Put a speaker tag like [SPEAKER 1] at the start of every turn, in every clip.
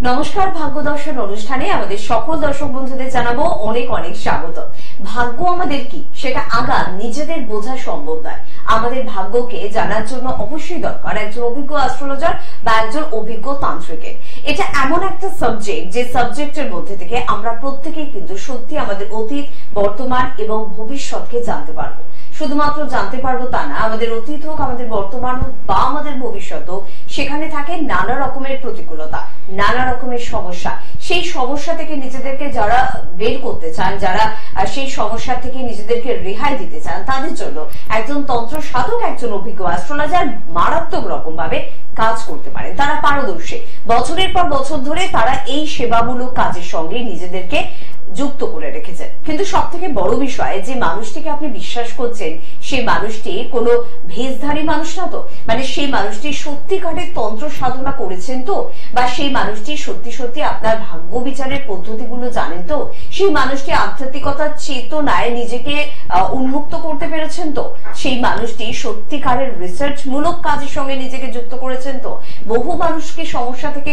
[SPEAKER 1] নমস্কার, ভাগ্য দর্শন অনুষ্ঠানে আমাদের সকল দর্শক বন্ধুদের জানাবো অনেক অনেক স্বাগত। ভাগ্য আমাদের কি সেটা আগাম নিজেদের বোঝা সম্ভব নয়। আমাদের ভাগ্যকে জানার জন্য অবশ্যই দরকার একজন অভিজ্ঞ অ্যাস্ট্রোলজার বা একজন অভিজ্ঞ তান্ত্রিকের। এটা এমন একটা সাবজেক্ট যে সাবজেক্টের মধ্যে থেকে আমরা প্রত্যেকেই কিন্তু সত্যি আমাদের অতীত, বর্তমান এবং ভবিষ্যৎকে জানতে পারবো। শুধুমাত্র জানতে পারবো তা না, আমাদের অতীত হোক, আমাদের বর্তমান হোক বা আমাদের ভবিষ্যৎ হোক, সেখানে থাকে নানা রকমের প্রতিকূলতা, নানা রকমের সমস্যা। সেই সমস্যা থেকে নিজেদেরকে যারা বের করতে চান, যারা সেই সমস্যা থেকে নিজেদেরকে রেহাই দিতে চান, তাদের জন্য একজন তন্ত্র সাধক, একজন অভিজ্ঞ অ্যাস্ট্রোলজার মারাত্মক রকম ভাবে কাজ করতে পারেন। তারা পারদর্শী, বছরের পর বছর ধরে তারা এই সেবামূলক কাজের সঙ্গে নিজেদেরকে যুক্ত করে রেখেছেন। কিন্তু সব থেকে বড় বিষয়, যে মানুষটিকে আপনি বিশ্বাস করছেন সেই মানুষটি কোনো ভেষধারী মানুষ না তো, মানে সেই মানুষটি সত্যিকারের তন্ত্র সাধনা করেছেন তো, বা সেই মানুষটি সত্যি সত্যি আপনার ভাগ্য বিচারের পদ্ধতিগুলো জানেন তো, সেই মানুষটি আধ্যাত্মিকতার চেতনায় নিজেকে উন্মুক্ত করতে পেরেছেন তো, সেই মানুষটি সত্যিকারের রিসার্চ মূলক কাজের সঙ্গে নিজেকে যুক্ত করেছেন তো, বহু মানুষকে সমস্যা থেকে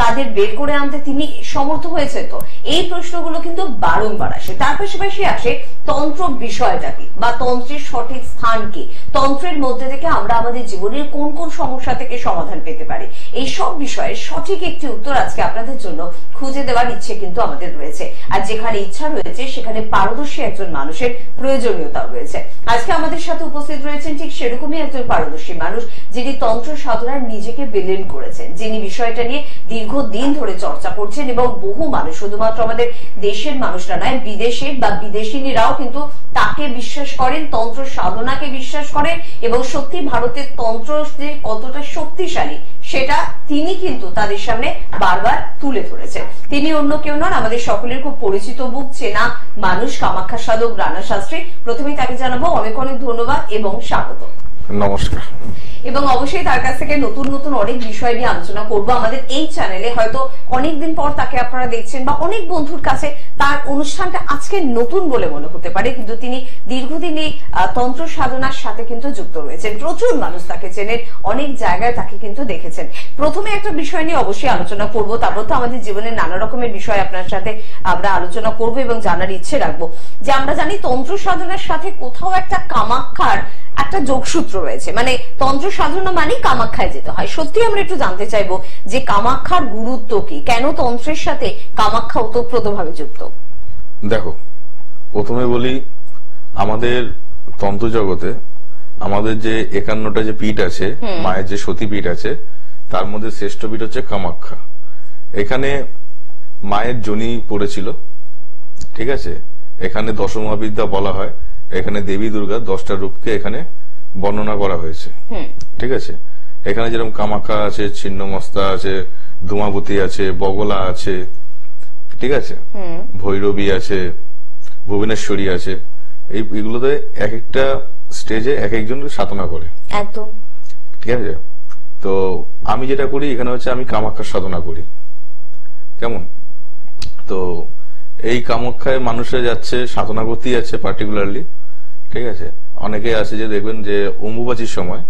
[SPEAKER 1] তাদের বের করে আনতে তিনি সমর্থ হয়েছেন তো। এই প্রশ্নগুলো কিন্তু বারংবার আসে। তার পাশাপাশি আসে তন্ত্র বিষয়টা কি, বা তন্ত্রের সঠিক স্থান কি, তন্ত্রের মধ্যে থেকে আমরা আমাদের জীবনের কোন কোন সমস্যা থেকে সমাধান পেতে পারি। এই সব বিষয়ের সঠিক একটি উত্তর আজকে আপনাদের জন্য খুঁজে দেওয়ার ইচ্ছে কিন্তু আমাদের রয়েছে। আর যেখানে ইচ্ছা রয়েছে সেখানে পারদর্শী একজন মানুষের প্রয়োজনীয়তা রয়েছে। আজকে আমাদের সাথে উপস্থিত রয়েছেন ঠিক সেরকমই একজন পারদর্শী মানুষ, যিনি তন্ত্র সাধনার নিজেকে বিলীন করেছেন, যিনি বিষয়টা নিয়ে দীর্ঘদিন ধরে চর্চা করছেন, এবং বহু মানুষ, শুধুমাত্র আমাদের দেশের মানুষরা নয়, বিদেশে বা বিদেশিনীরাও কিন্তু তাকে বিশ্বাস করেন, তন্ত্র সাধনাকে বিশ্বাস করেন, এবং সত্যি ভারতের তন্ত্র যে কতটা শক্তিশালী সেটা তিনি কিন্তু তাদের সামনে বারবার তুলে ধরেছেন। তিনি অন্য কেউ নন, আমাদের সকলের খুব পরিচিত মুখ, চেনা মানুষ, কামাখ্যা সাধক রানা শাস্ত্রী। প্রথমেই তাকে জানাবো অনেক অনেক ধন্যবাদ এবং স্বাগত।
[SPEAKER 2] নমস্কার।
[SPEAKER 1] এবং অবশ্যই তার কাছ থেকে নতুন নতুন অনেক বিষয় নিয়ে আলোচনা করব। আমাদের এই চ্যানেলে হয়তো অনেকদিন পর তাকে আপনারা দেখছেন, বা অনেক বন্ধুর কাছে তার অনুষ্ঠানটা আজকে নতুন বলে মনে হতে পারে, কিন্তু তিনি দীর্ঘদিনই তন্ত্র সাধনার সাথে কিন্তু যুক্ত রয়েছেন। প্রচুর মানুষ তাকে চেনেন, অনেক জায়গায় তাকে কিন্তু দেখেছেন। প্রথমে একটা বিষয় নিয়ে অবশ্যই আলোচনা করব, তারপর তো আমাদের জীবনের নানা রকমের বিষয় আপনার সাথে আমরা আলোচনা করব এবং জানার ইচ্ছে রাখবো। যে আমরা জানি তন্ত্র সাধনার সাথে কোথাও একটা কামাখ্যার একটা যোগসূত্র রয়েছে, মানে তন্ত্র সাধনা মানে কামাখ্যায় যেতে হয়। সত্যি আমরা একটু জানতে চাইবো যে কামাখ্যার গুরুত্ব কি, কেন তন্ত্রের সাথে কামাখ্যা ওতপ্রোতভাবে যুক্ত।
[SPEAKER 2] দেখো, প্রথমে বলি, আমাদের তন্ত্র জগতে আমাদের যে 51টা যে পীঠ আছে, মায়ের যে সতী পীঠ আছে, তার মধ্যে শ্রেষ্ঠ পীঠ হচ্ছে কামাখ্যা। এখানে মায়ের যোনি পড়েছিল, ঠিক আছে। এখানে দশমহাবিদ্যা বলা হয়। এখানে দেবী দুর্গা 10টা রূপকে এখানে বর্ণনা করা হয়েছে, ঠিক আছে। এখানে যেরকম কামাখ্যা আছে, ছিন্নমস্তা আছে, ধূমাবতী আছে, বগলা আছে, ঠিক আছে, ভৈরবী আছে, ভুবনেশ্বরী আছে। এইগুলোতে এক একটা স্টেজে এক একজন সাধনা করে, একদম, ঠিক আছে। তো আমি যেটা করি এখানে হচ্ছে আমি কামাখ্যার সাধনা করি, কেমন। তো এই কামাখ্যায় মানুষে যাচ্ছে, সাধনা করতেই যাচ্ছে পার্টিকুলারলি, ঠিক আছে। অনেকে আছে যে দেখবেন যে অম্বুবাচীর সময়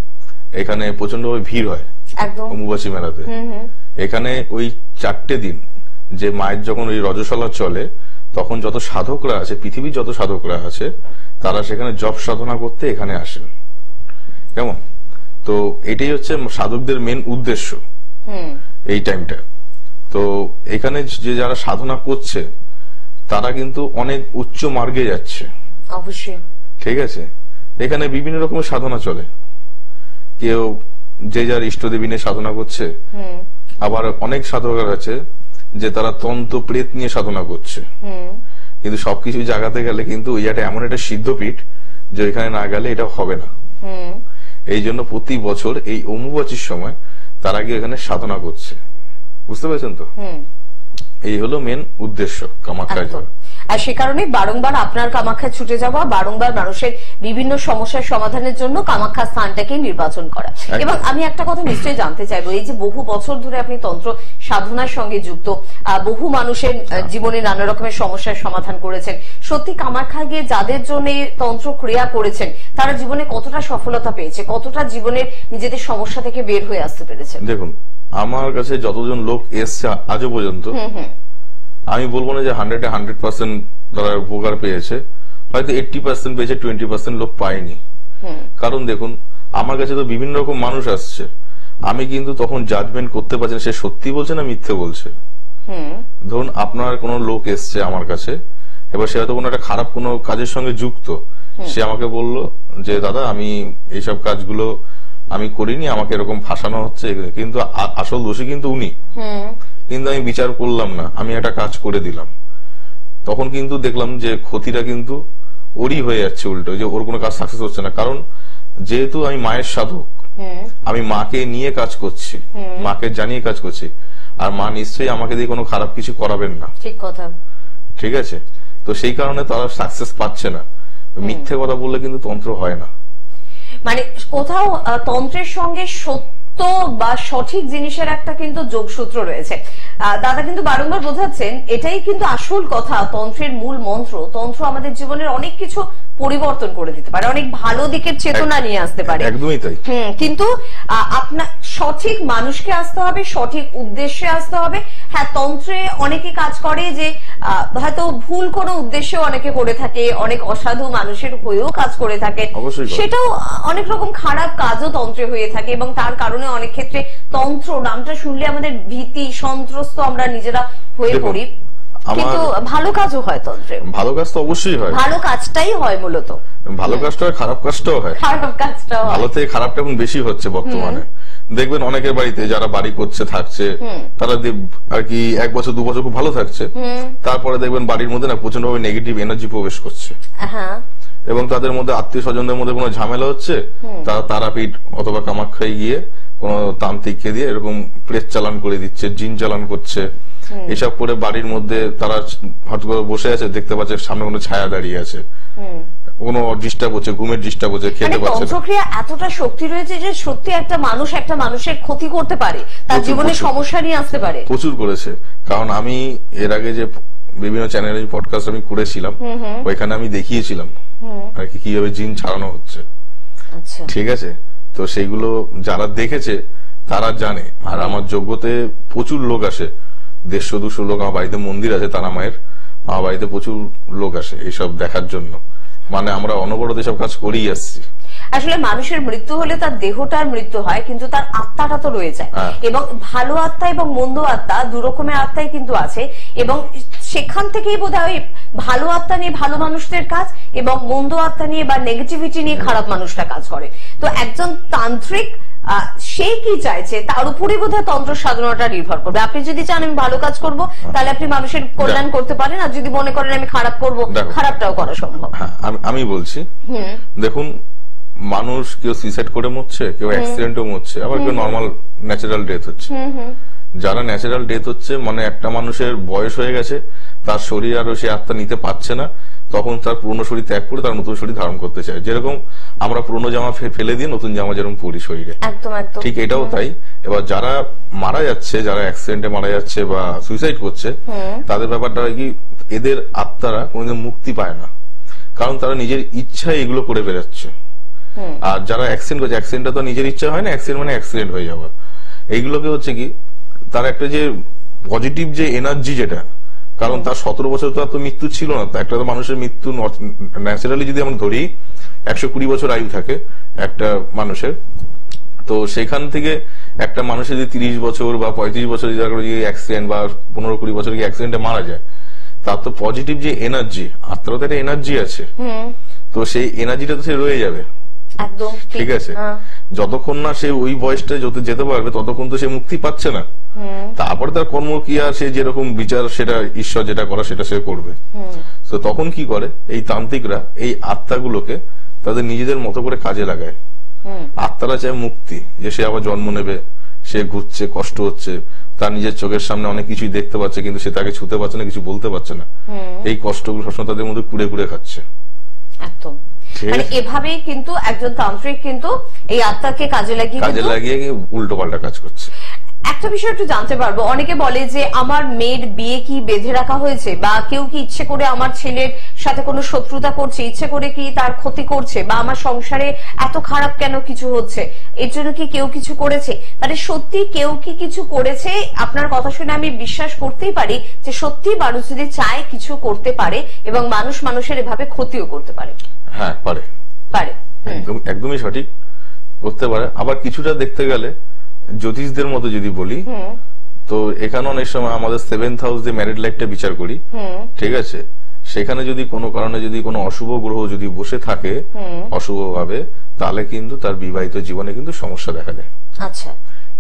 [SPEAKER 2] এখানে প্রচন্ডভাবে ভিড় হয় অম্বুবাচী মেলাতে। এখানে ওই 4টে দিন যে মায়ের যখন ওই রজস্বলা চলে, তখন যত সাধকরা আছে, পৃথিবীর যত সাধকরা আছে, তারা সেখানে জপ সাধনা করতে এখানে আসেন, কেমন। তো এটাই হচ্ছে সাধকদের মেন উদ্দেশ্য এই টাইমটা। তো এখানে যে যারা সাধনা করছে তারা কিন্তু অনেক উচ্চ মার্গে যাচ্ছে, অবশ্যই, ঠিক আছে। এখানে বিভিন্ন রকমের সাধনা চলে, কেউ যে যার ইষ্টদেবী নিয়ে সাধনা করছে, আবার অনেক সাধকের আছে যে তারা তন্ত্র প্রেত নিয়ে সাধনা করছে। কিন্তু সবকিছু জায়গাতে গেলে কিন্তু ওই একটা এমন একটা সিদ্ধপীঠ যে এখানে না গেলে এটা হবে না। এই জন্য প্রতি বছর এই অম্বুবাচীর সময় তারা গিয়ে এখানে সাধনা করছে, বুঝতে পেরেছেন তো। এই হলো মেন উদ্দেশ্য কামাখ্যায় যাওয়া।
[SPEAKER 1] আর সে কারণে বারংবার আপনার কামাখ্যায় ছুটে যাওয়া, বারংবার মানুষের বিভিন্ন সমস্যার সমাধানের জন্য কামাখ্যা স্থানটাকে নির্বাচন করা। এবং আমি একটা কথা নিশ্চয়ই জানতে চাইবো, এই যে বহু বছর ধরে আপনি তন্ত্র সাধনার সঙ্গে যুক্ত, বহু মানুষের জীবনে নানা রকমের সমস্যার সমাধান করেছেন, সত্যি কামাখ্যায় গিয়ে যাদের জন্য তন্ত্র ক্রিয়া করেছেন তারা জীবনে কতটা সফলতা পেয়েছে, কতটা জীবনের নিজেদের সমস্যা থেকে বের হয়ে আসতে পেরেছে?
[SPEAKER 2] দেখুন, আমার কাছে যতজন লোক এসছে আজও পর্যন্ত, আমি বলবো না যে 100% তারা উপকার পেয়েছে, হয়তো 80% পেয়েছে, 20% লোক পায়নি। কারণ দেখুন, আমার কাছে তো বিভিন্ন রকম মানুষ আসছে, আমি কিন্তু তখন জাজমেন্ট করতে পারছি না সে সত্যি বলছে না মিথ্যে বলছে। ধরুন আপনার কোনো লোক এসছে আমার কাছে, এবার সে হয়তো কোনো একটা খারাপ কোনো কাজের সঙ্গে যুক্ত, সে আমাকে বলল যে দাদা আমি এইসব কাজগুলো আমি করিনি, আমাকে এরকম ফাঁসানো হচ্ছে, কিন্তু আসল দোষী কিন্তু উনি। কিন্তু আমি বিচার করলাম না, আমি একটা কাজ করে দিলাম, তখন কিন্তু দেখলাম যে ক্ষতিটা কিন্তু ওরই হয়ে যাচ্ছে উল্টো, যে ওর কোনো কাজ সাকসেস হচ্ছে না। কারণ যেহেতু আমি মায়ের সাধক, আমি মাকে নিয়ে কাজ করছি, মাকে জানিয়ে কাজ করছি, আর মা নিশ্চয়ই আমাকে দিয়ে কোনো খারাপ কিছু করাবেন না। ঠিক কথা, ঠিক আছে। তো সেই কারণে তারা সাকসেস পাচ্ছে না। মিথ্যে কথা বললে কিন্তু তন্ত্র হয় না।
[SPEAKER 1] মানে কোথাও তন্ত্রের সঙ্গে সত্য বা সঠিক জিনিসের একটা কিন্তু যোগসূত্র রয়েছে। দাদা কিন্তু বারংবার বোঝাচ্ছেন, এটাই কিন্তু আসল কথা, তন্ত্রের মূল মন্ত্র। তন্ত্র আমাদের জীবনের অনেক কিছু পরিবর্তন করে দিতে পারে, অনেক ভালো দিকের চেতনা নিয়ে আসতে পারে।
[SPEAKER 2] একদমই তাই।
[SPEAKER 1] কিন্তু আপনার সঠিক মানুষকে আসতে হবে, সঠিক উদ্দেশ্যে আসতে হবে। হ্যাঁ, তন্ত্রে অনেকে কাজ করে যে হয়তো ভুল কোনো উদ্দেশ্যে অনেকে করে থাকে, অনেক অসাধু মানুষের হয়েও কাজ করে থাকে, সেটাও অনেক রকম খারাপ কাজও তন্ত্রে হয়ে থাকে, এবং তার কারণে অনেক ক্ষেত্রে তন্ত্র নামটা শুনলে আমাদের ভীতি সন্ত্রস্ত আমরা নিজেরা হয়ে পড়ি। কিন্তু ভালো কাজও হয় তন্ত্রে।
[SPEAKER 2] ভালো কাজ তো অবশ্যই হয়, ভালো
[SPEAKER 1] কাজটাই হয় মূলত।
[SPEAKER 2] ভালো কাজটা হয়, খারাপ কাজটাও হয়।
[SPEAKER 1] খারাপ কাজটাও হয়,
[SPEAKER 2] ভালো থেকে খারাপটা এখন বেশি হচ্ছে বর্তমানে। দেখবেন অনেকের বাড়িতে যারা বাড়ি করছে থাকছে, তারা আর কি 1 বছর 2 বছর খুব ভালো থাকছে, তারপরে দেখবেন বাড়ির মধ্যে না প্রচন্ড ভাবে নেগেটিভ এনার্জি প্রবেশ করছে, এবং তাদের মধ্যে আত্মীয় স্বজনদের মধ্যে কোনো ঝামেলা হচ্ছে, তারা তারাপীঠ অথবা কামাখ্যায় গিয়ে কোন তান্ত্রিককে দিয়ে এরকম প্রেত চালান করে দিচ্ছে, জিন চালান করছে। এসব করে বাড়ির মধ্যে তারা হঠাৎ করে বসে আছে, দেখতে পাচ্ছে সামনে কোনো ছায়া দাঁড়িয়ে আছে, কোনো ডিস্টার্ব হচ্ছে, ঘুমের ডিস্টার্ব হচ্ছে, খেতে পারছে না।
[SPEAKER 1] তন্ত্রক্রিয়া এতটা শক্তি রয়েছে যে সত্যি একটা মানুষ একটা মানুষের ক্ষতি করতে পারে, তার জীবনে সমস্যা নিয়ে আসতে পারে।
[SPEAKER 2] প্রচুর করেছে। কারণ আমি এর আগে যে বিভিন্ন চ্যানেলে পডকাস্ট আমি করেছিলাম, ওইখানে আমি দেখিয়েছিলাম আর কি কিভাবে জিন ছাড়ানো হচ্ছে। ঠিক আছে, তো সেইগুলো যারা দেখেছে তারা জানে। আর আমার যজ্ঞতে প্রচুর লোক আসে, 150-200 লোক। আমার বাড়িতে মন্দির আছে তারা মায়ের, আমার বাড়িতে প্রচুর লোক আসে এইসব দেখার জন্য। মানে আমরা অনবরত এসব কাজ করেই আসছি।
[SPEAKER 1] আসলে মানুষের মৃত্যু হলে তার দেহটার মৃত্যু হয়, কিন্তু তার আত্মাটা তো রয়ে যায়। এবং ভালো আত্মা এবং মন্দ আত্মা, 2 রকমের আত্মাই কিন্তু আছে, এবং সেখান থেকেই বোধহয় ভালো আত্মা নিয়ে ভালো মানুষদের কাজ, এবং মন্দ আত্মা নিয়ে বা নেগেটিভিটি নিয়ে খারাপ মানুষরা কাজ করে। তো একজন তান্ত্রিক সে কি চাইছে তার উপরে বোধহয় তন্ত্র সাধনাটা নির্ভর করবে। আপনি যদি চান আমি ভালো কাজ করব, তাহলে আপনি মানুষের কল্যাণ করতে পারেন, আর যদি মনে করেন আমি খারাপ করব, খারাপটাও করা সম্ভব।
[SPEAKER 2] আমি বলছি, দেখুন মানুষ কেউ সুইসাইড করে মরছে, কেউ অ্যাক্সিডেন্টও মরছে, আবার কেউ নর্মাল ন্যাচারাল ডেথ হচ্ছে। যারা ন্যাচারাল ডেথ হচ্ছে, মানে একটা মানুষের বয়স হয়ে গেছে, তার শরীর আর সে আত্মা নিতে পারছে না, তখন তার পুরনো শরীর ত্যাগ করে তার নতুন শরীর ধারণ করতে চায়। যেরকম আমরা পুরনো জামা ফেলে দিয়ে নতুন জামা যেরকম পরি শরীরে, ঠিক এটাও তাই। এবার যারা মারা যাচ্ছে, যারা অ্যাক্সিডেন্টে মারা যাচ্ছে বা সুইসাইড করছে, তাদের ব্যাপারটা হয় কি, এদের আত্মারা কোনোদিন মুক্তি পায় না, কারণ তারা নিজের ইচ্ছায় এগুলো করে বেরোচ্ছে। আর যারা অ্যাক্সিডেন্ট করছে, অ্যাক্সিডেন্টটা তো নিজের ইচ্ছা হয় না, অ্যাক্সিডেন্ট মানে অ্যাক্সিডেন্ট হয়ে যাওয়া। এইগুলোকে হচ্ছে কি, তার একটা যে পজিটিভ যে এনার্জি, যেটা, কারণ তার 17 বছর তো মৃত্যু ছিল না। একটা তো মানুষের মৃত্যু ন্যাচারালি যদি আমরা ধরি 120 বছর আয়ু থাকে একটা মানুষের, তো সেখান থেকে একটা মানুষের যদি 30 বছর বা 35 বছর অ্যাক্সিডেন্ট বা 15-20 বছর অ্যাক্সিডেন্টে মারা যায়, তার তো পজিটিভ যে এনার্জি, আত্মার তো একটা এনার্জি আছে, তো সেই এনার্জিটা তো সে রয়ে যাবে। ঠিক আছে, যতক্ষণ না সে ওই বয়সটা যেতে পারবে ততক্ষণ তো সে মুক্তি পাচ্ছে না। তারপরে তার কর্ম কি আর সে যেরকম বিচার, সেটা ঈশ্বর যেটা করা সেটা সে করবে। তো তখন কি করে এই তান্ত্রিকরা, এই আত্মাগুলোকে তাদের নিজেদের মতো করে কাজে লাগায়। আত্মারা চায় মুক্তি, যে সে আবার জন্ম নেবে, সে ঘুরছে, কষ্ট হচ্ছে, তার নিজের চোখের সামনে অনেক কিছুই দেখতে পাচ্ছে, কিন্তু সে তাকে ছুতে পারছে না, কিছু বলতে পারছে না। এই কষ্টগুলো সবসময় তাদের মধ্যে কুড়ে কুড়ে খাচ্ছে।
[SPEAKER 1] একদম, মানে এভাবেই কিন্তু একজন তান্ত্রিক কিন্তু এই আত্মাকে কাজে লাগিয়ে
[SPEAKER 2] উল্টো পাল্টা কাজ করছে।
[SPEAKER 1] একটা বিষয় একটু জানতে পারবো, অনেকে বলে যে আমার মেয়ের বিয়ে কি বেঁধে রাখা হয়েছে, বা কেউ কি ইচ্ছে করে আমার ছেলের সাথে কোনো শত্রুতা করছে, ইচ্ছে করে কি তার ক্ষতি করছে, বা আমার সংসারে এত খারাপ কেন কিছু হচ্ছে, এর জন্য কি কেউ কিছু করেছে? মানে সত্যি কেউ কি কিছু করেছে? আপনার কথা শুনে আমি বিশ্বাস করতেই পারি যে সত্যি মানুষ যদি চায় কিছু করতে পারে, এবং মানুষ মানুষের এভাবে ক্ষতিও করতে পারে।
[SPEAKER 2] হ্যাঁ, পারে পারে, একদমই সঠিক, করতে পারে। আবার কিছুটা দেখতে গেলে জ্যোতিষদের মতো যদি বলি, তো এখানে অনেক সময় আমাদের 7th হাউস দিয়ে ম্যারিড লাইফটা বিচার করি, ঠিক আছে, সেখানে যদি কোনো কারণে যদি কোনো অশুভ গ্রহ যদি বসে থাকে অশুভ ভাবে, তাহলে কিন্তু তার বিবাহিত জীবনে কিন্তু সমস্যা দেখা দেয়।
[SPEAKER 1] আচ্ছা,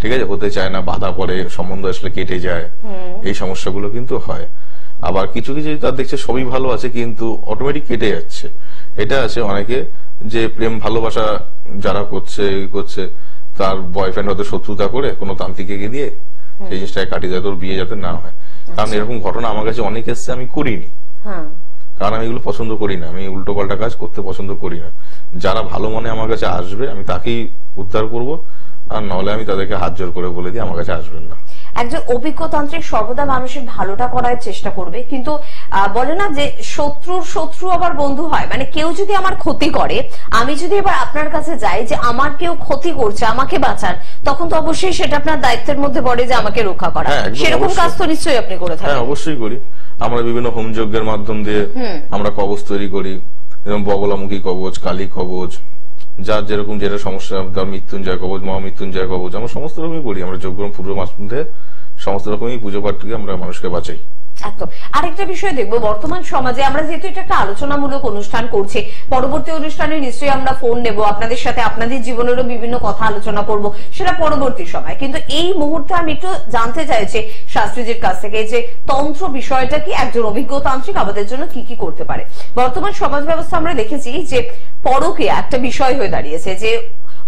[SPEAKER 2] ঠিক আছে, হতে চায় না, বাধা পড়ে, সম্বন্ধ আসলে কেটে যায়, এই সমস্যাগুলো কিন্তু হয়। আবার কিছু কিছু তার দেখছে সবই ভালো আছে কিন্তু অটোমেটিক কেটে যাচ্ছে, এটা আছে অনেকে যে প্রেম ভালোবাসা যারা করছে তার বয়ফ্রেন্ড হয়তো শত্রুতা করে কোনো তান্ত্রিকে দিয়ে সেই জিনিসটাকে কাটিয়ে যায়, তোর বিয়ে যাতে না হয়। কারণ এরকম ঘটনা আমার কাছে অনেক এসছে, আমি করিনি, কারণ আমি এগুলো পছন্দ করি না, আমি উল্টো পাল্টা কাজ করতে পছন্দ করি না। যারা ভালো মনে আমার কাছে আসবে আমি তাকেই উদ্ধার করব, আর নাহলে আমি তাদেরকে হাত জোর করে বলে দিই আমার কাছে আসবেন না।
[SPEAKER 1] একজন অভিজ্ঞ তান্ত্রিক সর্বদা মানুষের ভালোটা করার চেষ্টা করবে, কিন্তু বলে না যে শত্রুর শত্রু আবার বন্ধু হয়। মানে কেউ যদি আমার ক্ষতি করে, আমি যদি এবার আপনার কাছে যাই যে আমার কেউ ক্ষতি করছে, আমাকে বাঁচান, তখন তো অবশ্যই সেটা আপনার দায়িত্বের মধ্যে পড়ে যে আমাকে রক্ষা করা। সেরকম কাজ তো নিশ্চয়ই আপনি করে থাকেন।
[SPEAKER 2] হ্যাঁ, অবশ্যই করি। আমরা বিভিন্ন হোম যজ্ঞের মাধ্যম দিয়ে আমরা কবচ তৈরি করি, যেমন বগলামুখী কবচ, কালী কবচ, যার যেরকম যেটা সমস্যা, মৃত্যুঞ্জয় কবচ, মহামৃত্যুঞ্জয় কবচ, আমরা সমস্ত রকমই করি। আমরা যজ্ঞ পূর্ব মাস মধ্যে সমস্ত রকমই পুজো পাঠ থেকে আমরা মানুষকে বাঁচাই।
[SPEAKER 1] একদম। আরেকটা বিষয় দেখবো, বর্তমান সমাজে আমরা যেহেতু এটা একটা আলোচনামূলক অনুষ্ঠান করছি, পরবর্তী অনুষ্ঠানে নিশ্চয়ই আমরা ফোন নেব আপনাদের সাথে, আপনাদের জীবনেরও বিভিন্ন কথা আলোচনা করব, সেটা পরবর্তী সময়। কিন্তু এই মুহূর্তে আমি একটু জানতে চাইছি শাস্ত্রীজির কাছ থেকে যে তন্ত্র বিষয়টা কি, একজন অভিজ্ঞ তান্ত্রিক আমাদের জন্য কি কি করতে পারে। বর্তমান সমাজ ব্যবস্থা আমরা দেখেছি যে পরকীয়া একটা বিষয় হয়ে দাঁড়িয়েছে, যে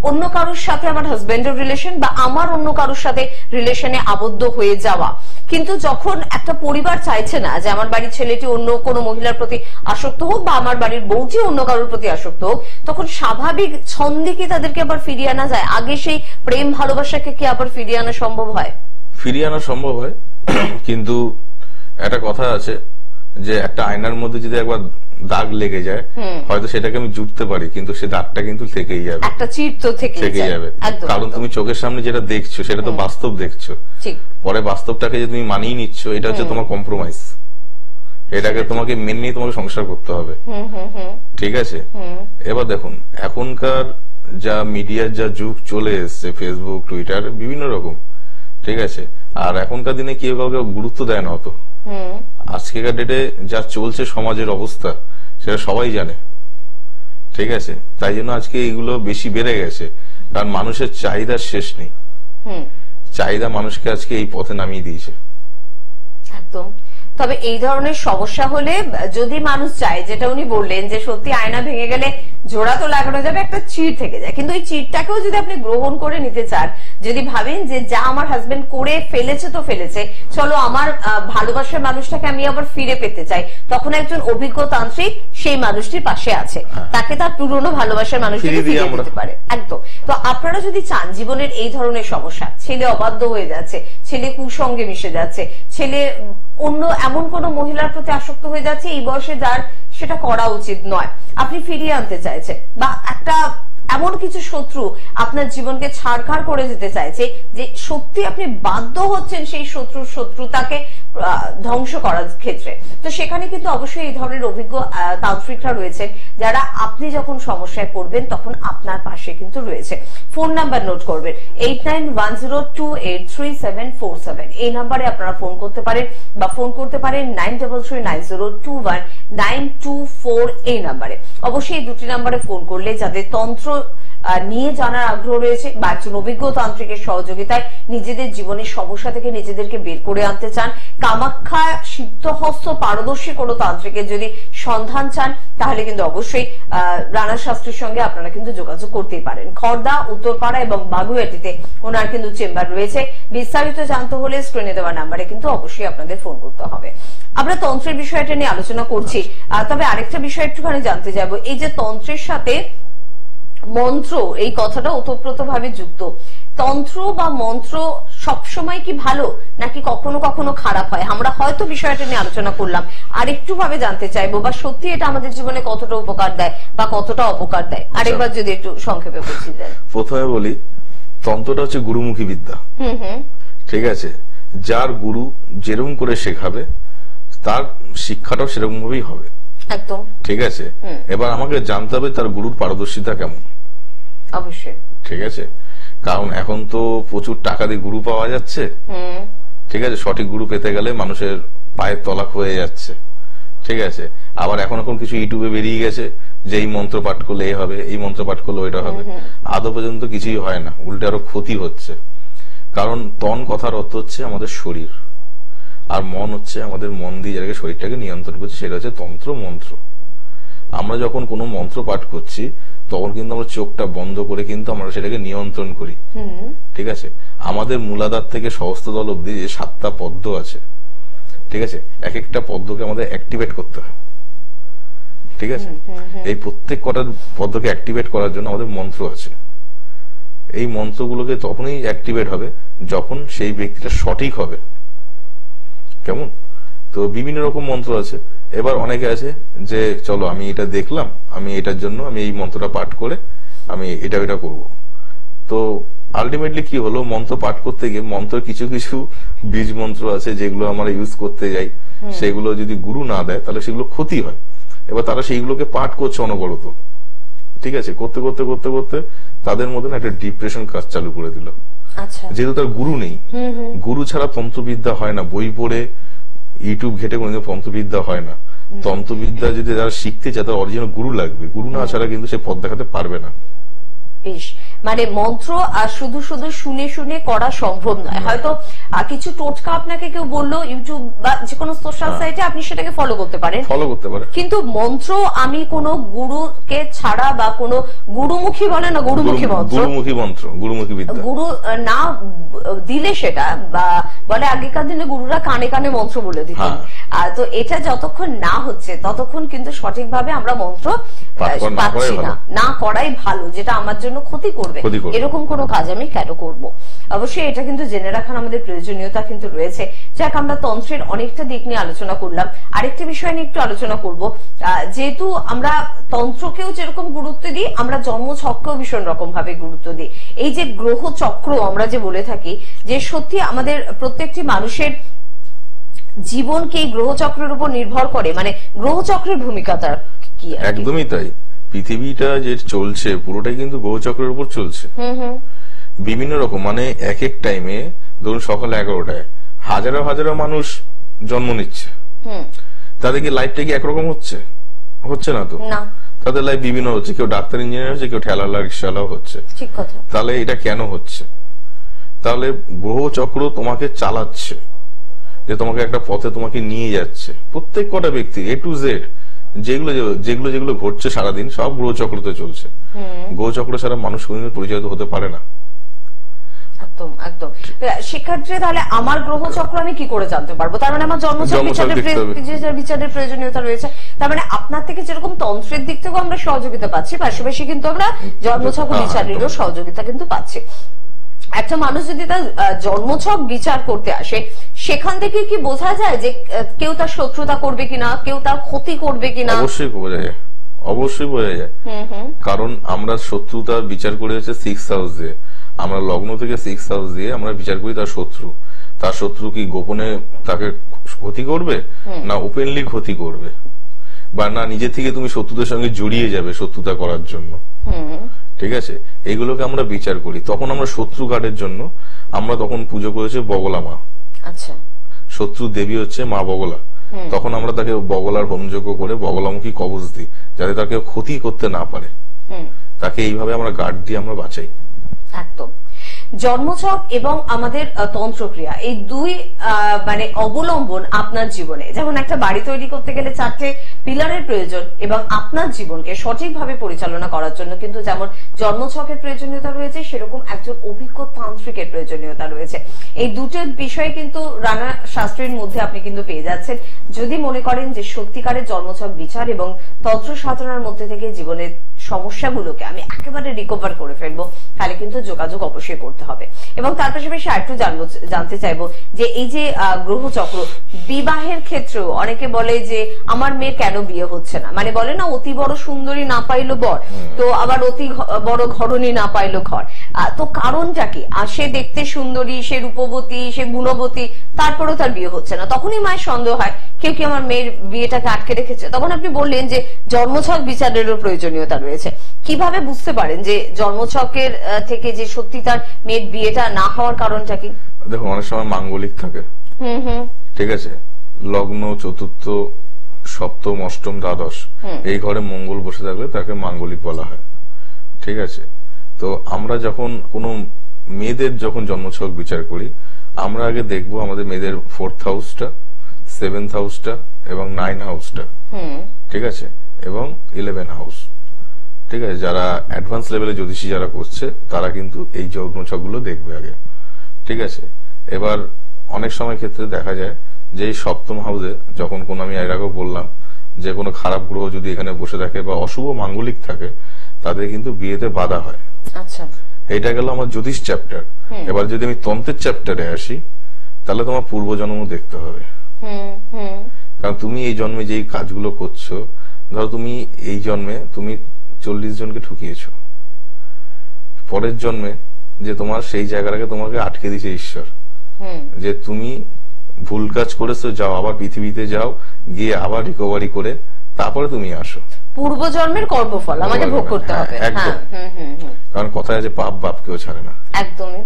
[SPEAKER 1] অন্য কারোর সাথে আমার হাজবেন্ডের রিলেশন বা আমার অন্য কারোর সাথে রিলেশনে আবদ্ধ হয়ে যাওয়া। কিন্তু যখন একটা পরিবার চাইছে না যে আমার বাড়ির ছেলেটি অন্য কোনো মহিলার প্রতি আসক্ত হোক, বা আমার বাড়ির বউটি অন্য কারোর প্রতি আসক্ত হোক, তখন স্বাভাবিক ছন্দে কি তাদেরকে আবার ফিরিয়ে আনা যায়? আগে সেই প্রেম ভালোবাসাকে কি আবার ফিরিয়ে আনা সম্ভব হয়?
[SPEAKER 2] ফিরিয়ে আনা সম্ভব হয়, কিন্তু একটা কথা আছে যে একটা আয়নার মধ্যে যদি একবার দাগ লেগে যায়, হয়তো সেটাকে আমি জুড়তে পারি, কিন্তু সে দাগটা কিন্তু থেকেই যাবে, একটা চির তো থেকেই যাবে। কারণ তুমি চোখের সামনে যেটা দেখছো সেটা তো বাস্তব দেখছো, পরে বাস্তবটাকে যে তুমি মানিয়ে নিচ্ছ, এটা হচ্ছে তোমার কম্প্রোমাইজ। এটাকে তোমাকে মেনে নিয়ে তোমাকে সংসার করতে হবে, ঠিক আছে? এবার দেখুন, এখনকার যা মিডিয়ার যা যুগ চলে এসছে, ফেসবুক, টুইটার, বিভিন্ন রকম, ঠিক আছে, আর এখনকার দিনে কেউ কাউকে গুরুত্ব দেয় না অত। আজকেকার ডেটে যা চলছে সমাজের অবস্থা সেটা সবাই জানে, ঠিক আছে? তাই জন্য আজকে এগুলো বেশি বেড়ে গেছে, কারণ মানুষের চাহিদার শেষ নেই। চাহিদা মানুষকে আজকে এই পথে নামিয়ে দিয়েছে।
[SPEAKER 1] একদম। তবে এই ধরনের সমস্যা হলে যদি মানুষ চায়, যেটা উনি বললেন যে সত্যি আয়না ভেঙে গেলে জোড়া তো লাগানো যাবে, একটা চির থেকে যায়, কিন্তু এই চিরটাকেও যদি আপনি গ্রহণ করে নিতে চান, যদি ভাবেন যে যা আমার হাজবেন্ড করে ফেলেছে তো ফেলেছে, চলো আমার ভালোবাসার মানুষটাকে আমি আবার ফিরে পেতে চাই, তখন একজন অভিজ্ঞ তান্ত্রিক সেই মানুষটির পাশে আছে, তাকে তার পুরনো ভালোবাসার মানুষটিকে ফিরে দিতে পারে। একদম। তো আপনারা যদি চান জীবনের এই ধরনের সমস্যা, ছেলে অবাধ্য হয়ে যাচ্ছে, ছেলে কুসঙ্গে মিশে যাচ্ছে, ছেলে অন্য এমন কোন মহিলার প্রতি আসক্ত হয়ে যাচ্ছে এই বয়সে যার সেটা করা উচিত নয়, আপনি ফিরিয়ে আনতে চাইছে, বা একটা এমন কিছু শত্রু আপনার জীবনকে ছাড়খাড় করে যেতে চাইছে যে সত্যি আপনি বাধ্য হচ্ছেন সেই শত্রুতাকে ধ্বংস করার ক্ষেত্রে, তো সেখানে কিন্তু অবশ্যই এই ধরনের অভিজ্ঞ তান্ত্রিকরা রয়েছেন, যারা আপনি যখন সমস্যায় পড়বেন তখন আপনার পাশে কিন্তু রয়েছে। ফোন নাম্বার নোট করবেন 8910283747, এই নাম্বারে আপনারা ফোন করতে পারেন, বা ফোন করতে পারেন 9339021924 এই নাম্বারে। অবশ্যই এই দুটি নাম্বারে ফোন করলে যাদের তন্ত্র নিয়ে জানার আগ্রহ রয়েছে, বা একজন অভিজ্ঞ তান্ত্রিকের সহযোগিতায় নিজেদের জীবনের সমস্যা থেকে নিজেদেরকে বের করে আনতে চান, কামাখ্যা সিদ্ধহস্ত পারদর্শী কোনো তান্ত্রিকের যদি সন্ধান চান, তাহলে কিন্তু অবশ্যই রানা শাস্ত্রীর সঙ্গে আপনারা কিন্তু যোগাযোগ করতেই পারেন। খড়দা, উত্তরপাড়া এবং বাগুইআটিতে ওনার কিন্তু চেম্বার রয়েছে। বিস্তারিত জানতে হলে স্ক্রিনে দেওয়া নাম্বারে কিন্তু অবশ্যই আপনাদের ফোন করতে হবে। আমরা তন্ত্রের বিষয়টা নিয়ে আলোচনা করছি, তবে আরেকটা বিষয় একটুখানি জানতে যাব, এই যে তন্ত্রের সাথে মন্ত্র, এই কথাটা ওতপ্রোত ভাবে যুক্ত, তন্ত্র বা মন্ত্র সবসময় কি ভালো নাকি কখনো কখনো খারাপ হয়? আমরা হয়তো বিষয়টা নিয়ে আলোচনা করলাম, আর একটু ভাবে জানতে চাইবো বা সত্যি এটা আমাদের জীবনে কতটা উপকার দেয় বা কতটা অপকার দেয়, আরেকবার যদি একটু সংক্ষেপে বুঝিয়ে দেন।
[SPEAKER 2] প্রথমে বলি, তন্ত্রটা হচ্ছে গুরুমুখী বিদ্যা। ঠিক আছে, যার গুরু যেরকম করে শেখাবে তার শিক্ষাটাও সেরকম ভাবেই হবে।
[SPEAKER 1] একদম
[SPEAKER 2] ঠিক আছে। এবার আমাকে জানতে হবে তার গুরুর পারদর্শিতা কেমন।
[SPEAKER 1] অবশ্যই।
[SPEAKER 2] ঠিক আছে, কারণ এখন তো প্রচুর টাকা দিয়ে গুরু পাওয়া যাচ্ছে। ঠিক আছে, সঠিক গুরু পেতে গেলে মানুষের পায়ের তলা হয়ে যাচ্ছে। ঠিক আছে, আবার এখন কিছু ইউটিউবে বেরিয়ে গেছে যে এই মন্ত্র পাঠ করলে এই হবে, এই মন্ত্র পাঠ করলে ওইটা হবে। আদৌ পর্যন্ত কিছুই হয় না, উল্টে আরো ক্ষতি হচ্ছে। কারণ তন কথার অর্থ হচ্ছে আমাদের শরীর, আর মন হচ্ছে আমাদের মন দিয়ে যেটাকে শরীরটাকে নিয়ন্ত্রণ করছে, সেটা হচ্ছে তন্ত্র মন্ত্র। আমরা যখন কোনো মন্ত্র পাঠ করছি তখন কিন্তু আমরা চোখটা বন্ধ করে কিন্তু আমরা সেটাকে নিয়ন্ত্রণ করি। ঠিক আছে, আমাদের মূলাধার থেকে সহস্রদল অব্দি যে 7টা পদ্ম আছে, ঠিক আছে, এক একটা পদ্মকে আমাদের অ্যাক্টিভেট করতে হয়। ঠিক আছে, এই প্রত্যেক কটা পদ্মকে অ্যাক্টিভেট করার জন্য আমাদের মন্ত্র আছে। এই মন্ত্রগুলোকে তখনই অ্যাক্টিভেট হবে যখন সেই ব্যক্তিটা সঠিক হবে। কেমন? তো বিভিন্ন রকম মন্ত্র আছে। এবার অনেকে আছে যে চলো আমি এটা দেখলাম, আমি এটার জন্য আমি এই মন্ত্রটা পাঠ করে আমি এটা করব। তো আলটিমেটলি কি হলো, মন্ত্র পাঠ করতে গিয়ে মন্ত্রের কিছু কিছু বীজ মন্ত্র আছে যেগুলো আমরা ইউজ করতে যাই, সেগুলো যদি গুরু না দেয় তাহলে সেগুলো ক্ষতি হয়। এবার তারা সেইগুলোকে পাঠ করছে অনবরত। ঠিক আছে, করতে করতে করতে করতে তাদের মধ্যে একটা ডিপ্রেশন কাজ চালু করে দিল। যেহেতু তার গুরু নেই, গুরু ছাড়া তন্ত্রবিদ্যা হয় না। বই পড়ে ইউটিউব ঘেটে কোনোদিন তন্ত্রবিদ্যা হয় না। তন্ত্রবিদ্যা যদি যারা শিখতে চায় তার অরিজিনাল গুরু লাগবে। গুরু না ছাড়া কিন্তু সে পথ দেখাতে পারবে না।
[SPEAKER 1] মানে মন্ত্র আর শুধু শুধু শুনে শুনে করা সম্ভব নয়। হয়তো কিছু টোটকা আপনাকে কেউ বললো ইউটিউব বা যে কোনো সোশ্যাল সাইটে, আপনি সেটাকে ফলো করতে পারেন, কিন্তু মন্ত্র আমি কোনো গুরুকে ছাড়া বা কোনো গুরুমুখী বলে না, গুরুমুখী মন্ত্র,
[SPEAKER 2] গুরুমুখী বিদ্যা,
[SPEAKER 1] গুরু না দিলে সেটা বা বলে আগেকার দিনে গুরুরা কানে কানে মন্ত্র বলে দিতেন। তো এটা যতক্ষণ না হচ্ছে ততক্ষণ কিন্তু সঠিকভাবে আমরা মন্ত্র পাচ্ছি না করাই ভালো, যেটা আমার জন্য ক্ষতি করবে। এরকম কোন কাজ আমি কেন করব? অবশ্যই এটা কিন্তু জেনে রাখার আমাদের প্রয়োজনীয়তা কিন্তু রয়েছে। যাক, আমরা তন্ত্রের অনেকটা দিক নিয়ে আলোচনা করলাম, আরেকটা বিষয় নিয়ে একটু আলোচনা করব। যেহেতু আমরা তন্ত্রকেও যেরকম গুরুত্ব দিই, আমরা জন্মছককেও ভীষণ রকম ভাবে গুরুত্ব দিই। এই যে গ্রহ চক্র আমরা যে বলে থাকি, যে সত্যি আমাদের প্রত্যেকটি মানুষের জীবনকে এই গ্রহচক্রের উপর নির্ভর করে, মানে গ্রহচক্রের ভূমিকাটা কি?
[SPEAKER 2] একদমই তাই। পৃথিবীটা যে চলছে পুরোটাই কিন্তু গ্রহচক্রের উপর চলছে। বিভিন্ন রকম, মানে এক এক টাইমে ধরুন সকাল 11টায় হাজারো হাজারো মানুষ জন্ম নিচ্ছে। তাদের কি লাইফটা কি একরকম হচ্ছে? হচ্ছে না তো। তাদের লাইফ বিভিন্ন হচ্ছে, কেউ ডাক্তার ইঞ্জিনিয়ার হচ্ছে, কেউ ঠেলাওয়ালা রিক্সাওয়ালাও হচ্ছে। ঠিক কথা। তাহলে এটা কেন হচ্ছে? তাহলে গ্রহচক্র তোমাকে চালাচ্ছে, যে তোমাকে একটা পথে তোমাকে নিয়ে যাচ্ছে। প্রত্যেক কটা ব্যক্তি A to Z যেগুলো যেগুলো যেগুলো ঘটছে সারাদিন সব গ্রহচক্রতে চলছে। গ্রহচক্র ছাড়া মানুষ কোনদিন পরিচালিত হতে পারে না।
[SPEAKER 1] একদম একদম। সেক্ষেত্রে তাহলে আমার গ্রহচক্র আমি কি করে জানতে পারবো? তার মানে আমার জন্মছক বিচারের প্রয়োজনীয়তা রয়েছে। তার মানে আপনার থেকে যেরকম তন্ত্রের দিক থেকেও আমরা সহযোগিতা পাচ্ছি, পাশাপাশি কিন্তু আমরা জন্মছক বিচারেরও সহযোগিতা কিন্তু পাচ্ছি। একটা মানুষ যদি তার জন্মছক বিচার করতে আসে, সেখান থেকে কি বোঝা যায় যে কেউ তার শত্রুতা করবে কিনা, কেউ তার ক্ষতি করবে কিনা?
[SPEAKER 2] অবশ্যই বোঝা যায়, অবশ্যই বোঝা যায়। কারণ আমরা শত্রুতার বিচার করে হচ্ছে 6th হাউস দিয়ে। আমরা লগ্ন থেকে 6th হাউস দিয়ে আমরা বিচার করি তার শত্রু। তার শত্রু কি গোপনে তাকে ক্ষতি করবে, না ওপেনলি ক্ষতি করবে, বা না নিজে থেকে তুমি শত্রুদের সঙ্গে জড়িয়ে যাবে শত্রুতা করার জন্য। ঠিক আছে, এইগুলোকে আমরা বিচার করি। তখন আমরা শত্রু ঘাটের জন্য আমরা তখন পুজো করেছি বগলা মা। আচ্ছা, শত্রু দেবী হচ্ছে মা বগলা। তখন আমরা তাকে বগলার হোমযজ্ঞ করে বগলামুখী কবচ দিই, যাতে তাকে ক্ষতি করতে না পারে। তাকে এইভাবে আমরা গার্ড দিয়ে আমরা বাঁচাই।
[SPEAKER 1] একদম। জন্মছক এবং আমাদের তন্ত্রক্রিয়া, এই দুই মানে অবলম্বন আপনার জীবনে, যেমন একটা বাড়ি তৈরি করতে গেলে 4টে পিলারের প্রয়োজন, এবং আপনার জীবনকে সঠিকভাবে পরিচালনা করার জন্য কিন্তু যেমন জন্মছকের প্রয়োজনীয়তা রয়েছে, সেরকম একজন অভিজ্ঞ তান্ত্রিকের প্রয়োজনীয়তা রয়েছে। এই দুটো বিষয় কিন্তু রানা শাস্ত্রের মধ্যে আপনি কিন্তু পেয়ে যাচ্ছেন। যদি মনে করেন যে সত্যিকারের জন্মছক বিচার এবং তন্ত্র সাধনার মধ্যে থেকে জীবনের সমস্যাগুলোকে আমি একেবারে রিকভার করে ফেলবো, তাহলে কিন্তু যোগাযোগ অবশ্যই করতে হবে। এবং তার পাশাপাশি আরেকটু জানতে চাইবো যে এই যে গ্রহচক্র বিবাহের ক্ষেত্রেও অনেকে বলে যে আমার মেয়ের কেন বিয়ে হচ্ছে না, মানে বলে না অতি বড় সুন্দরী না পাইলো বর, তো আবার অতি বড় ঘরণী না পাইলো ঘর। তো কারণটা কি? সে দেখতে সুন্দরী, সে রূপবতী, সে গুণবতী, তারপরেও তার বিয়ে হচ্ছে না। তখনই মায়ের সন্দেহ হয় কেউ কি আমার মেয়ের বিয়েটাকে আটকে রেখেছে। তখন আপনি বললেন যে জন্মছক বিচারেরও প্রয়োজনীয়তা রয়েছে। কিভাবে বুঝতে পারেন যে জন্মছকের থেকে যে সত্যি তার মেয়ের বিয়েটা না হওয়ার কারণটা কি?
[SPEAKER 2] দেখো, অনেক সময় মাঙ্গলিক থাকে, ঠিক আছে, লগ্ন, চতুর্থ, সপ্তম, অষ্টম, দ্বাদশ এই ঘরে মঙ্গল বসে থাকলে তাকে মাঙ্গলিক বলা হয়, ঠিক আছে। তো আমরা যখন কোনো মেয়েদের যখন জন্মছক বিচার করি, আমরা আগে দেখবো আমাদের মেয়েদের 4th হাউসটা, 7th হাউসটা এবং 9 হাউসটা, ঠিক আছে, এবং 11 হাউস, ঠিক আছে। যারা অ্যাডভান্স লেভেলে জ্যোতিষী যারা করছে তারা কিন্তু এই জন্মছকগুলো দেখবে আগে, ঠিক আছে। এবার অনেক সময় ক্ষেত্রে দেখা যায় যে এই 7ম হাউসে যখন কোন, আমি এর আগেও বললাম যে কোনো খারাপ গ্রহ যদি এখানে বসে থাকে বা অশুভ মাঙ্গলিক থাকে, তাদের কিন্তু বিয়েতে বাধা হয়।
[SPEAKER 1] আচ্ছা,
[SPEAKER 2] এটা গেল আমার জ্যোতিষ চ্যাপ্টার। এবার যদি আমি তন্ত্রের চ্যাপ্টারে আসি, তাহলে তোমার পূর্বজন্ম দেখতে হবে। কারণ তুমি এই জন্মে যেই কাজগুলো করছো, ধরো তুমি এই জন্মে তুমি 40 জনকে ঠকিয়েছো, পরের জন্মে যে তোমার সেই জায়গাটাকে তোমাকে আটকে দিয়েছে ঈশ্বর, যে তুমি ভুল কাজ করেছো, যাও আবার পৃথিবীতে যাও, গিয়ে আবার রিকভারি করে তারপরে তুমি আসো।
[SPEAKER 1] পূর্বজন্মের কর্মফল আমাদের ভোগ করতে হবে,
[SPEAKER 2] একদম। কারণ কথায় আছে পাপ বাপকেও ছাড়ে না,
[SPEAKER 1] একদমই,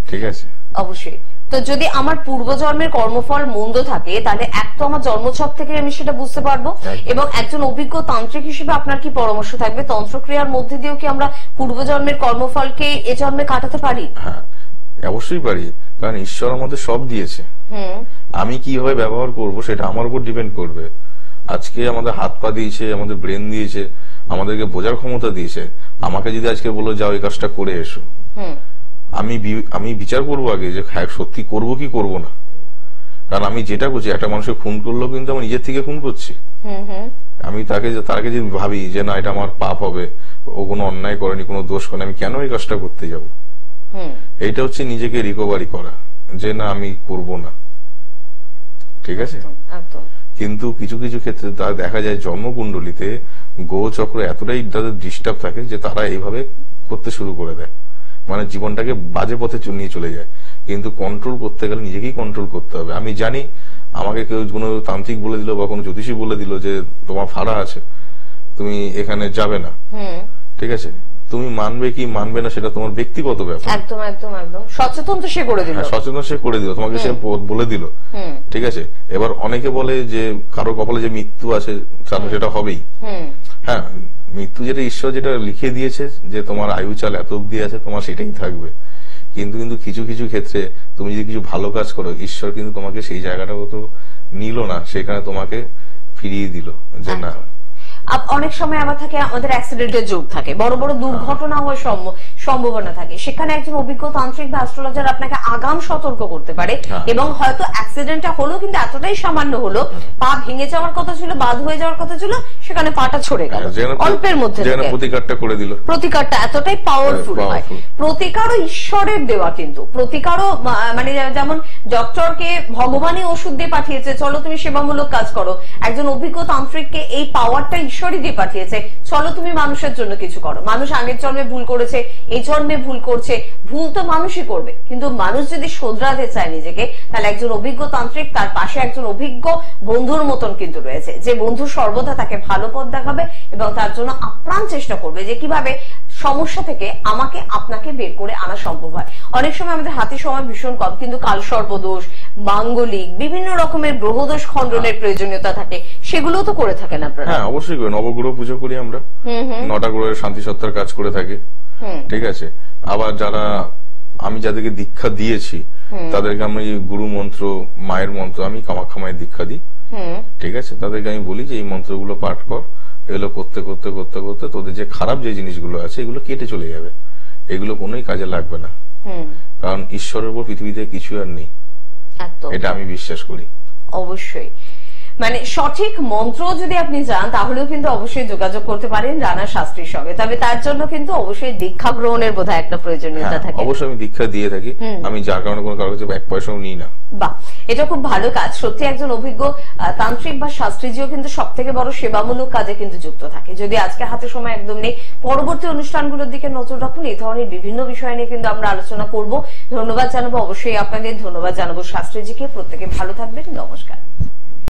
[SPEAKER 2] ঠিক আছে।
[SPEAKER 1] অবশ্যই। তো যদি আমার পূর্বজন্মের কর্মফল মন্দ থাকে, তাহলে এক তো আমার জন্মছক থেকে আমি সেটা বুঝতে পারবো। এবং একজন অভিজ্ঞ তান্ত্রিক হিসেবে আপনার কি পরামর্শ থাকবে? তন্ত্রক্রিয়ার মধ্যে দিয়েও কি আমরা পূর্বজন্মের কর্মফলকে এ জন্মে কাটাতে পারি?
[SPEAKER 2] হ্যাঁ, অবশ্যই পারি, কারণ ঈশ্বর আমাদের সব দিয়েছে। আমি কিভাবে ব্যবহার করব সেটা আমার উপর ডিপেন্ড করবে। আজকে আমাদের হাত পা দিয়েছে, আমাদের ব্রেন দিয়েছে, আমাদেরকে বোঝার ক্ষমতা দিয়েছে। আমাকে যদি আজকে বলো যাও এই কাজটা করে এসো, আমি বিচার করবো আগে যে হ্যাঁ সত্যি করবো কি করবো না। কারণ আমি যেটা করছি, একটা মানুষকে খুন করলেও কিন্তু আমি নিজের থেকে খুন করছি। আমি তাকে যদি ভাবি যে না এটা আমার পাপ হবে, ও কোনো অন্যায় করেনি, কোনো দোষ করেনি, আমি কেন এই কাজটা করতে যাব? এইটা হচ্ছে নিজেকে রিকভারি করা, যে না আমি করব না, ঠিক আছে। কিন্তু কিছু কিছু ক্ষেত্রে তা দেখা যায় জন্মকুণ্ডলিতে গ্রহচক্র এতটাই তাদের ডিস্টার্ব থাকে যে তারা এইভাবে করতে শুরু করে দেয়, মানে জীবনটাকে বাজে পথে নিয়ে চলে যায়। কিন্তু কন্ট্রোল করতে গেলে নিজেকেই কন্ট্রোল করতে হবে। আমি জানি আমাকে কেউ কোনো তান্ত্রিক বলে দিল বা কোনো জ্যোতিষী বলে দিল যে তোমার ফাড়া আছে, তুমি এখানে যাবে না, ঠিক আছে, তুমি মানবে কি মানবে না সেটা তোমার ব্যক্তিগত ব্যাপার।
[SPEAKER 1] একদম একদম একদম সচেতন তো সে করে দিল,
[SPEAKER 2] সচেতন সে করে দিল, তোমাকে সে বলে দিল, ঠিক আছে। এবার অনেকে বলে যে কারো কপালে যে মৃত্যু আছে সেটা হবেই। হ্যাঁ, মৃত্যু যেটা ঈশ্বর যেটা লিখে দিয়েছে যে তোমার আয়ু চাল এত অব্দি আছে, তোমার সেটাই থাকবে। কিন্তু কিন্তু কিছু কিছু ক্ষেত্রে তুমি যদি কিছু ভালো কাজ করো, ঈশ্বর কিন্তু তোমাকে সেই জায়গাটাও তো নিল না, সেখানে তোমাকে ফিরিয়ে দিল যে না।
[SPEAKER 1] অনেক সময় আবার থাকে আমাদের অ্যাক্সিডেন্টের যোগ থাকে, বড় বড় দুর্ঘটনা হওয়ার সম্ভাবনা থাকে। সেখানে একজন অভিজ্ঞ তান্ত্রিক বা অ্যাস্ট্রোলজার আপনাকে আগাম সতর্ক করতে পারে এবং হয়তো অ্যাক্সিডেন্টটা হলো কিন্তু এতটাই সামান্য হলো, পা ভেঙে যাওয়ার কথা ছিল, বাদ হয়ে যাওয়ার কথা ছিল, সেখানে পাটা ছড়ে গেল অল্পের মধ্যে।
[SPEAKER 2] প্রতিকারটা করে দিল,
[SPEAKER 1] প্রতিকারটা এতটাই পাওয়ারফুল হয়। প্রতিকারও ঈশ্বরের দেওয়া, কিন্তু প্রতিকারও মানে যেমন ডক্টরকে ভগবানই ওষুধ দিয়ে পাঠিয়েছে, চলো তুমি সেবামূলক কাজ করো, একজন অভিজ্ঞ তান্ত্রিককে এই পাওয়ারটা ঈশ্বরই দিয়ে পাঠিয়েছে, চলো তুমি মানুষের জন্য কিছু করো। মানুষ আগের জন্মে ভুল করেছে, এই জন্মে ভুল করছে, ভুল তো মানুষই করবে, কিন্তু মানুষ যদি শোধরাতে চায় নিজেকে, তাহলে একজন অভিজ্ঞ তান্ত্রিক তার পাশে একজন অভিজ্ঞ বন্ধুর মতন কিন্তু রয়েছে, যে বন্ধু সর্বদা তাকে ভালো পথ দেখাবে এবং তার জন্য আপ্রাণ চেষ্টা করবে যে কিভাবে সমস্যা থেকে আমাকে আপনাকে বের করে আনা সম্ভব হয়। অনেক সময় আমাদের হাতে সময় ভীষণ কম, কিন্তু কালসর্পদোষ, মাঙ্গলিক বিভিন্ন রকমের গ্রহদোষ খণ্ডনের প্রয়োজনীয়তা থাকে, সেগুলো তো করে থাকেন আপনারা?
[SPEAKER 2] হ্যাঁ, অবশ্যই করি। নবগ্রহ পুজো করি আমরা, 9টা গ্রহের শান্তি সত্তার কাজ করে থাকি, ঠিক আছে। আবার যারা আমি যাদেরকে দীক্ষা দিয়েছি তাদেরকে আমি গুরু মন্ত্র, মায়ের মন্ত্র, আমি কামাখ্যা মায়ের দীক্ষা দিই, ঠিক আছে। তাদেরকে আমি বলি যে এই মন্ত্রগুলো পাঠ কর, এগুলো করতে করতে করতে করতে তোদের যে খারাপ যে জিনিসগুলো আছে এগুলো কেটে চলে যাবে, এগুলো কোনোই কাজে লাগবে না। কারণ ঈশ্বরের উপর পৃথিবীতে কিছু আর নেই, এটা আমি বিশ্বাস করি।
[SPEAKER 1] অবশ্যই। মানে সঠিক মন্ত্র যদি আপনি চান তাহলেও কিন্তু অবশ্যই যোগাযোগ করতে পারেন রানা শাস্ত্রীর সঙ্গে, তবে তার জন্য কিন্তু অবশ্যই দীক্ষা গ্রহণের বোধহয় একটা প্রয়োজনীয়তা থাকে।
[SPEAKER 2] অবশ্যই আমি দীক্ষা দিয়ে থাকি, আমি যার কারণে কোনো কারো কাছে 1 পয়সাও নিই না।
[SPEAKER 1] বাহ, এটা খুব ভালো কাজ। সত্যি একজন অভিজ্ঞ তান্ত্রিক বা শাস্ত্রীজিও কিন্তু সব থেকে বড় সেবামূলক কাজে কিন্তু যুক্ত থাকে। যদি আজকে হাতে সময় একদম নেই, পরবর্তী অনুষ্ঠানগুলোর দিকে নজর রাখুন, এই ধরনের বিভিন্ন বিষয় নিয়ে কিন্তু আমরা আলোচনা করব। ধন্যবাদ জানাবো অবশ্যই আপনাদের, ধন্যবাদ জানাবো শাস্ত্রীজিকে। প্রত্যেকে ভালো থাকবেন, নমস্কার।